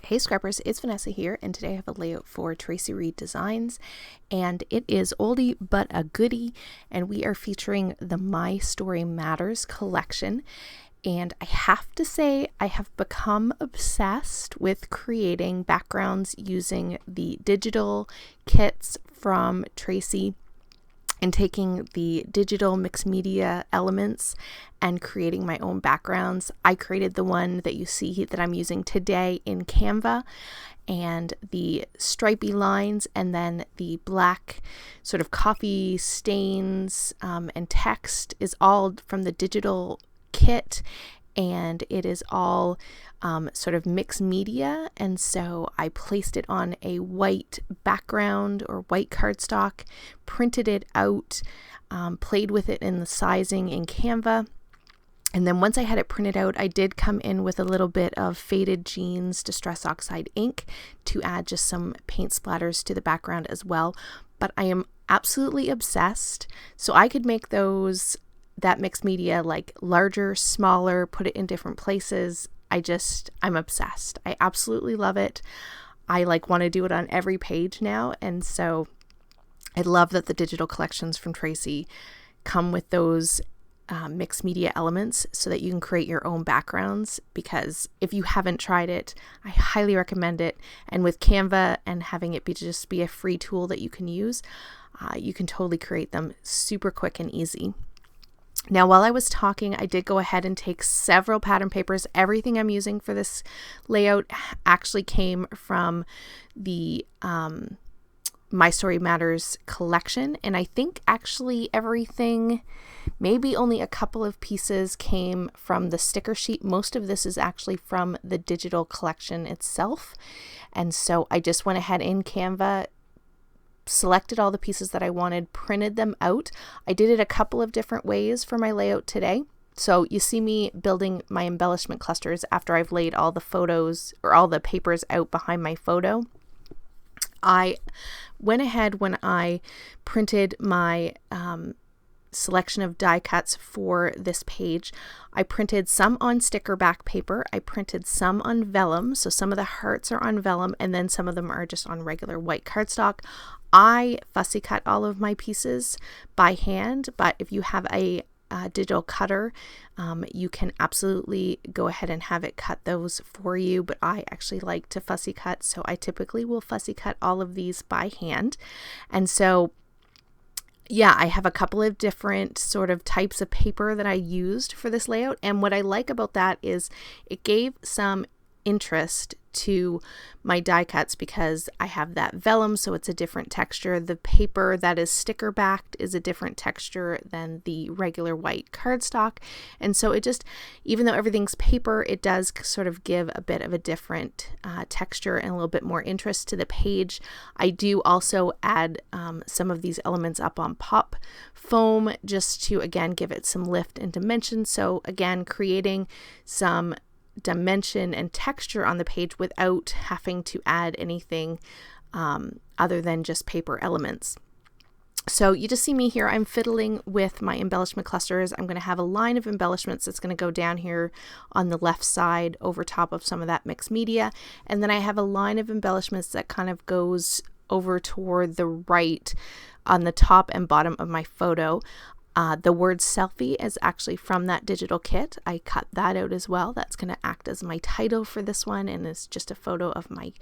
Hey Scrappers, it's Vanessa here, and today I have a layout for Traci Reed Designs, and it is oldie but a goodie, and we are featuring the My Story Matters collection. And I have to say, I have become obsessed with creating backgrounds using the digital kits from Traci and taking the digital mixed media elements and creating my own backgrounds. I created the one that you see that I'm using today in Canva, and the stripy lines and then the black sort of coffee stains and text is all from the digital kit, and it is all sort of mixed media. And so I placed it on a white background or white cardstock, printed it out, played with it in the sizing in Canva. And then once I had it printed out, I did come in with a little bit of Faded Jeans Distress Oxide ink to add just some paint splatters to the background as well. But I am absolutely obsessed. So I could make that mixed media like larger, smaller, put it in different places. I'm obsessed. I absolutely love it. I want to do it on every page now. And so I love that the digital collections from Traci come with those mixed media elements so that you can create your own backgrounds, because if you haven't tried it, I highly recommend it. And with Canva and having it just be a free tool that you can use, you can totally create them super quick and easy. Now, while I was talking, I did go ahead and take several pattern papers. Everything I'm using for this layout actually came from the My Story Matters collection. And I think actually everything, maybe only a couple of pieces came from the sticker sheet. Most of this is actually from the digital collection itself. And so I just went ahead in Canva, selected all the pieces that I wanted, printed them out. I did it a couple of different ways for my layout today. So you see me building my embellishment clusters after I've laid all the photos or all the papers out behind my photo. I went ahead when I printed my selection of die cuts for this page. I printed some on sticker back paper. I printed some on vellum. So some of the hearts are on vellum and then some of them are just on regular white cardstock. I fussy cut all of my pieces by hand, but if you have a digital cutter, you can absolutely go ahead and have it cut those for you. But I actually like to fussy cut, so I typically will fussy cut all of these by hand. And so yeah, I have a couple of different sort of types of paper that I used for this layout. And what I like about that is it gave some interest to my die cuts because I have that vellum, so it's a different texture. The paper that is sticker backed is a different texture than the regular white cardstock. And so it just, even though everything's paper, it does sort of give a bit of a different texture and a little bit more interest to the page. I do also add some of these elements up on pop foam just to, again, give it some lift and dimension. So again, creating some dimension and texture on the page without having to add anything other than just paper elements. So you just see me here. I'm fiddling with my embellishment clusters. I'm going to have a line of embellishments that's going to go down here on the left side over top of some of that mixed media. And then I have a line of embellishments that kind of goes over toward the right on the top and bottom of my photo. The word selfie is actually from that digital kit. I cut that out as well. That's going to act as my title for this one, and it's just a photo of my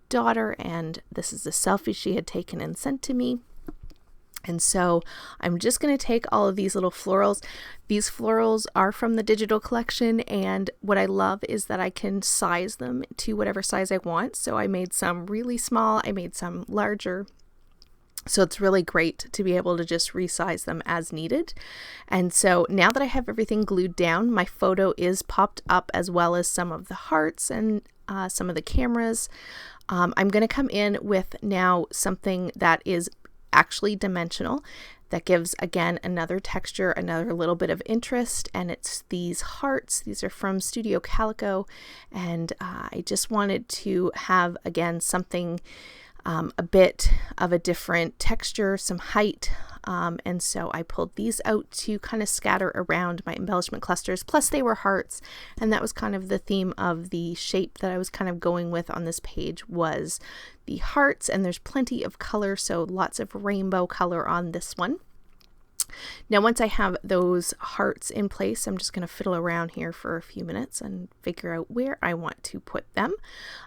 daughter, and this is the selfie she had taken and sent to me. And so I'm just going to take all of these little florals. These florals are from the digital collection, and what I love is that I can size them to whatever size I want. So I made some really small, I made some larger. So it's really great to be able to just resize them as needed. And so now that I have everything glued down, my photo is popped up as well as some of the hearts and some of the cameras. I'm going to come in with now something that is actually dimensional, that gives, again, another texture, another little bit of interest. And it's these hearts. These are from Studio Calico. And I just wanted to have, again, something a bit of a different texture, some height. And so I pulled these out to kind of scatter around my embellishment clusters. Plus they were hearts, and that was kind of the theme of the shape that I was kind of going with on this page, was the hearts, and there's plenty of color, so lots of rainbow color on this one. Now once I have those hearts in place, I'm just going to fiddle around here for a few minutes and figure out where I want to put them.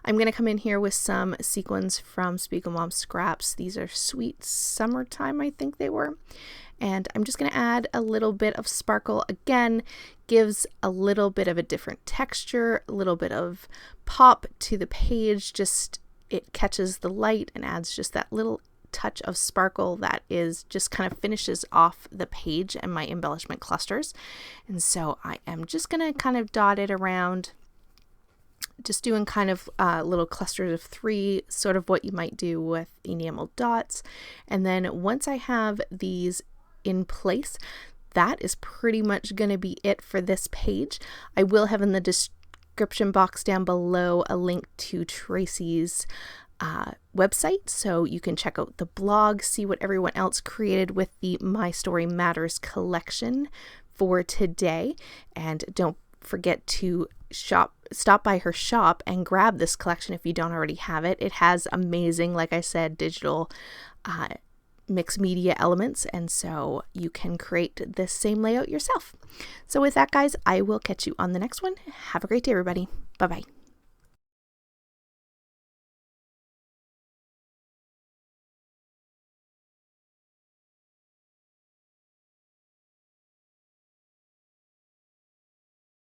I'm going to come in here with some sequins from Spiegel Mom Scraps. These are Sweet Summertime, I think they were. And I'm just going to add a little bit of sparkle. Again, gives a little bit of a different texture, a little bit of pop to the page. Just it catches the light and adds just that little touch of sparkle that is just kind of finishes off the page and my embellishment clusters. And so I am just going to kind of dot it around, just doing kind of little clusters of 3, sort of what you might do with enamel dots. And then once I have these in place, that is pretty much going to be it for this page. I will have in the description box down below a link to Traci's website, so you can check out the blog, see what everyone else created with the My Story Matters collection for today. And don't forget to stop by her shop and grab this collection if you don't already have it. It has amazing, like I said, digital mixed media elements, and so you can create this same layout yourself. So with that, guys, I will catch you on the next one. Have a great day, everybody. Bye bye.